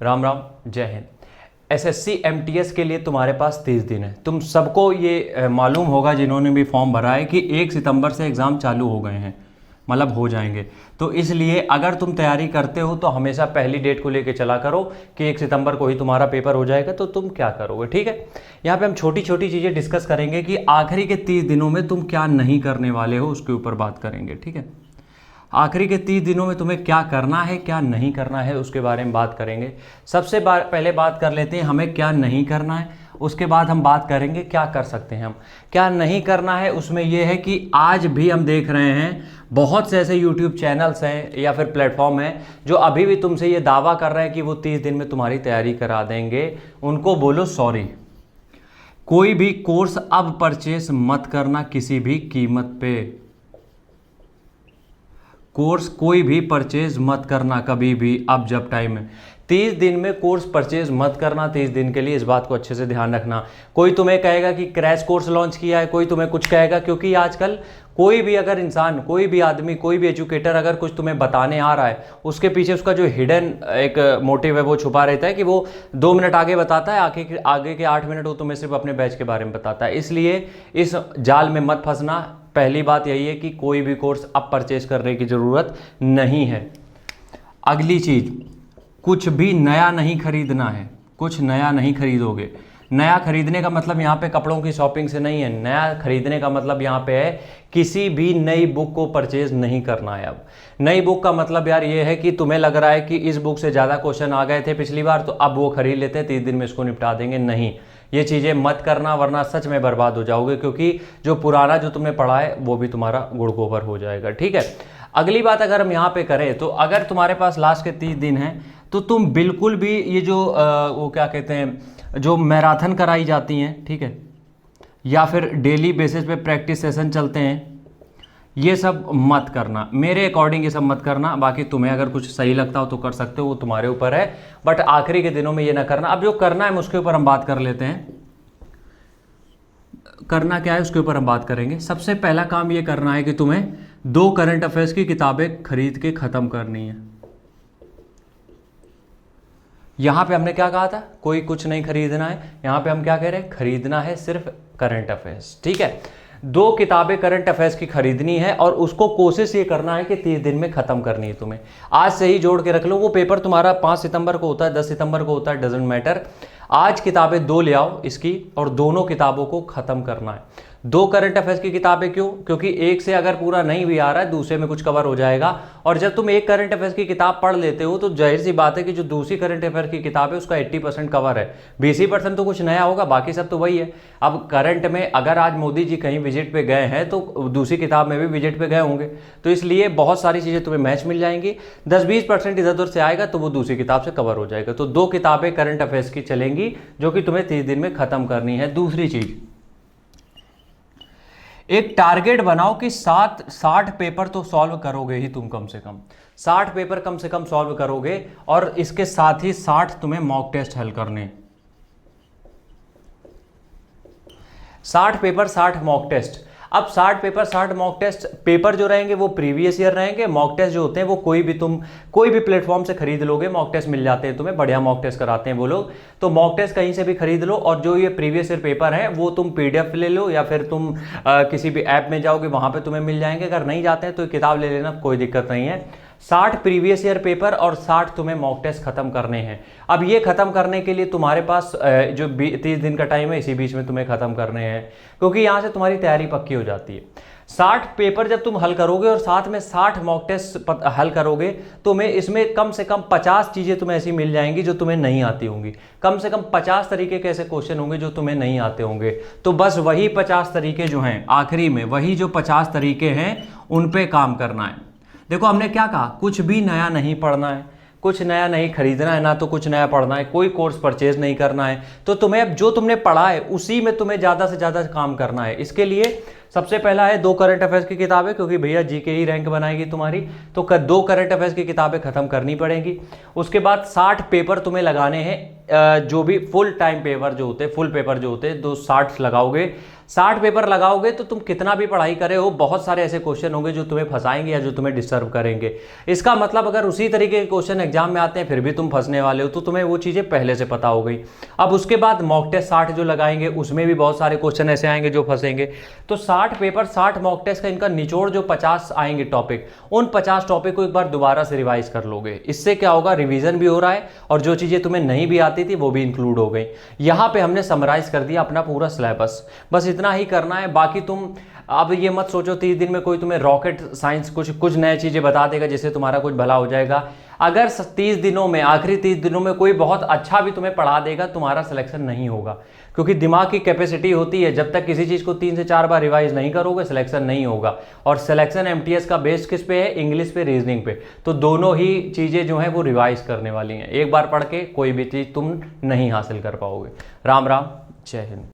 राम राम, जय Hind. SSC MTS के लिए तुम्हारे पास 30 दिन है। तुम सबको ये मालूम होगा जिन्होंने भी फॉर्म भरा है कि 1 सितंबर से एग्ज़ाम चालू हो गए हैं, मतलब हो जाएंगे। तो इसलिए अगर तुम तैयारी करते हो तो हमेशा पहली डेट को लेके चला करो कि 1 सितंबर को ही तुम्हारा पेपर हो जाएगा। तो तुम क्या करोगे, ठीक है। यहाँ पे हम छोटी छोटी चीज़ें डिस्कस करेंगे कि आखिरी के 30 दिनों में तुम क्या नहीं करने वाले हो, उसके ऊपर बात करेंगे, ठीक है। आखिरी के 30 दिनों में तुम्हें क्या करना है क्या नहीं करना है उसके बारे में बात करेंगे। सबसे पहले बात कर लेते हैं हमें क्या नहीं करना है, उसके बाद हम बात करेंगे क्या कर सकते हैं हम। क्या नहीं करना है उसमें यह है कि आज भी हम देख रहे हैं बहुत से ऐसे YouTube चैनल्स हैं या फिर प्लेटफॉर्म हैं जो अभी भी तुमसे ये दावा कर रहे हैं कि वो 30 दिन में तुम्हारी तैयारी करा देंगे। उनको बोलो सॉरी। कोई भी कोर्स अब परचेस मत करना किसी भी कीमत पे। कोर्स कोई भी परचेज मत करना कभी भी, अब जब टाइम है। 30 दिन में कोर्स परचेज मत करना। 30 दिन के लिए इस बात को अच्छे से ध्यान रखना। कोई तुम्हें कहेगा कि क्रैश कोर्स लॉन्च किया है, कोई तुम्हें कुछ कहेगा, क्योंकि आजकल कोई भी अगर इंसान, कोई भी आदमी, कोई भी एजुकेटर अगर कुछ तुम्हें बताने आ रहा है, उसके पीछे उसका जो हिडन एक मोटिव है वो छुपा रहता है कि वो 2 मिनट आगे बताता है, आगे के 8 मिनट वो तुम्हें सिर्फ अपने बैच के बारे में बताता है। इसलिए इस जाल में मत फंसना। पहली बात यही है कि कोई भी कोर्स अब परचेज करने की ज़रूरत नहीं है। अगली चीज़, कुछ भी नया नहीं खरीदना है। कुछ नया नहीं खरीदोगे। नया खरीदने का मतलब यहाँ पे कपड़ों की शॉपिंग से नहीं है। नया खरीदने का मतलब यहाँ पे है किसी भी नई बुक को परचेज नहीं करना है। अब नई बुक का मतलब यार ये है कि तुम्हें लग रहा है कि इस बुक से ज़्यादा क्वेश्चन आ गए थे पिछली बार, तो अब वो खरीद लेते हैं, 30 दिन में इसको निपटा देंगे। नहीं, ये चीज़ें मत करना, वरना सच में बर्बाद हो जाओगे, क्योंकि जो पुराना जो तुमने पढ़ा है वो भी तुम्हारा गुड़ गोबर हो जाएगा, ठीक है। अगली बात अगर हम यहाँ पे करें तो अगर तुम्हारे पास लास्ट के 30 दिन हैं तो तुम बिल्कुल भी ये जो वो क्या कहते हैं, जो मैराथन कराई जाती हैं, ठीक है, या फिर डेली बेसिस पे प्रैक्टिस सेशन चलते हैं, ये सब मत करना। मेरे अकॉर्डिंग ये सब मत करना। बाकी तुम्हें अगर कुछ सही लगता हो तो कर सकते हो, वो तुम्हारे ऊपर है, बट आखिरी के दिनों में ये ना करना। अब जो करना है उसके ऊपर हम बात कर लेते हैं। करना क्या है उसके ऊपर हम बात करेंगे। सबसे पहला काम ये करना है कि तुम्हें 2 करंट अफेयर्स की किताबें खरीद के ख़त्म करनी है। यहाँ पे हमने क्या कहा था, कोई कुछ नहीं खरीदना है। यहाँ पे हम क्या कह रहे हैं, खरीदना है सिर्फ करंट अफेयर्स, ठीक है। 2 किताबें करंट अफेयर्स की खरीदनी है और उसको कोशिश ये करना है कि 30 दिन में खत्म करनी है तुम्हें। आज से ही जोड़ के रख लो। वो पेपर तुम्हारा 5 सितंबर को होता है, 10 सितंबर को होता है, डजेंट मैटर। आज किताबें 2 ले आओ इसकी, और दोनों किताबों को खत्म करना है। 2 करंट अफेयर्स की किताबें क्यों, क्योंकि एक से अगर पूरा नहीं भी आ रहा है दूसरे में कुछ कवर हो जाएगा। और जब तुम एक करंट अफेयर्स की किताब पढ़ लेते हो तो जाहिर सी बात है कि जो दूसरी करंट अफेयर की किताब है उसका 80% कवर है, 20% तो कुछ नया होगा, बाकी सब तो वही है। अब करंट में अगर आज मोदी जी कहीं विजिट पे गए हैं तो दूसरी किताब में भी विजिट पे गए होंगे, तो इसलिए बहुत सारी चीज़ें तुम्हें मैच मिल जाएंगी। 10-20% इधर उधर से आएगा तो वो दूसरी किताब से कवर हो जाएगा। तो 2 किताबें करंट अफेयर्स की चलेंगी जो कि तुम्हें 30 दिन में खत्म करनी है। दूसरी चीज, एक टारगेट बनाओ कि 60 पेपर तो सॉल्व करोगे ही तुम, कम से कम 60 पेपर कम से कम सॉल्व करोगे, और इसके साथ ही 60 तुम्हें मॉक टेस्ट हल करने। 60 पेपर 60 मॉक टेस्ट। अब 60 पेपर 60 मॉक टेस्ट। पेपर जो रहेंगे वो प्रीवियस ईयर रहेंगे। मॉक टेस्ट जो होते हैं वो कोई भी प्लेटफॉर्म से खरीद लोगे, मॉक टेस्ट मिल जाते हैं तुम्हें, बढ़िया मॉक टेस्ट कराते हैं वो लोग। तो मॉक टेस्ट कहीं से भी खरीद लो, और जो ये प्रीवियस ईयर पेपर हैं वो तुम PDF ले लो, या फिर तुम किसी भी ऐप में जाओगे वहां पे तुम्हें मिल जाएंगे। अगर नहीं जाते हैं तो किताब ले लेना, कोई दिक्कत नहीं है। 60 प्रीवियस ईयर पेपर और 60 तुम्हें मॉक टेस्ट खत्म करने हैं। अब ये खत्म करने के लिए तुम्हारे पास जो 30 दिन का टाइम है, इसी बीच में तुम्हें खत्म करने हैं, क्योंकि यहां से तुम्हारी तैयारी पक्की हो जाती है। 60 पेपर जब तुम हल करोगे और साथ में 60 मॉक टेस्ट हल करोगे, तुम्हें इसमें कम से कम 50 चीजें तुम्हें ऐसी मिल जाएंगी जो तुम्हें नहीं आती होंगी। कम से कम 50 तरीके के ऐसे क्वेश्चन होंगे जो तुम्हें नहीं आते होंगे। तो बस वही 50 तरीके जो हैं आखिरी में, वही जो 50 तरीके हैं उन पे काम करना है। देखो हमने क्या कहा, कुछ भी नया नहीं पढ़ना है, कुछ नया नहीं खरीदना है, ना तो कुछ नया पढ़ना है, कोई कोर्स परचेज नहीं करना है। तो तुम्हें अब जो तुमने पढ़ा है उसी में तुम्हें ज़्यादा से ज़्यादा काम करना है। इसके लिए सबसे पहला है 2 करंट अफेयर्स की किताबें, क्योंकि भैया जीके ही रैंक बनाएगी तुम्हारी, तो 2 करंट अफेयर्स की किताबें खत्म करनी पड़ेंगी। उसके बाद 60 पेपर तुम्हें लगाने हैं, जो भी फुल टाइम पेपर जो होते हैं, फुल पेपर जो होते हैं, 2 60 लगाओगे। 60 पेपर लगाओगे तो तुम कितना भी पढ़ाई करे हो, बहुत सारे ऐसे क्वेश्चन होंगे जो तुम्हें फंसाएंगे या जो तुम्हें डिस्टर्ब करेंगे। इसका मतलब अगर उसी तरीके के क्वेश्चन एग्जाम में आते हैं फिर भी तुम फंसने वाले हो, तो तुम्हें वो चीज़ें पहले से पता हो गई। अब उसके बाद मॉक टेस्ट 60 जो लगाएंगे उसमें भी बहुत सारे क्वेश्चन ऐसे आएंगे जो फंसेंगे। तो 60 पेपर 60 मॉक टेस्ट का इनका निचोड़ जो 50 आएंगे टॉपिक, उन 50 टॉपिक को एक बार दोबारा से रिवाइज कर लोगे। इससे क्या होगा, रिवीजन भी हो रहा है और जो चीज़ें तुम्हें नहीं भी आती थी वो भी इंक्लूड हो गई। यहाँ पे हमने समराइज कर दिया अपना पूरा सिलेबस, बस इतना ही करना है। बाकी तुम अब ये मत सोचो 30 दिन में कोई तुम्हें रॉकेट साइंस कुछ नए चीज़ें बता देगा जिससे तुम्हारा कुछ भला हो जाएगा। अगर 30 दिनों में, आखिरी 30 दिनों में कोई बहुत अच्छा भी तुम्हें पढ़ा देगा, तुम्हारा सिलेक्शन नहीं होगा, क्योंकि दिमाग की कैपेसिटी होती है, जब तक किसी चीज़ को 3 से 4 बार रिवाइज नहीं करोगे सिलेक्शन नहीं होगा। और सिलेक्शन एमटीएस का बेस किस पे है, इंग्लिश पे, रीजनिंग पे, तो दोनों ही चीज़ें जो हैं वो रिवाइज करने वाली हैं। एक बार पढ़ के कोई भी चीज़ तुम नहीं हासिल कर पाओगे। राम राम, जय हिंद।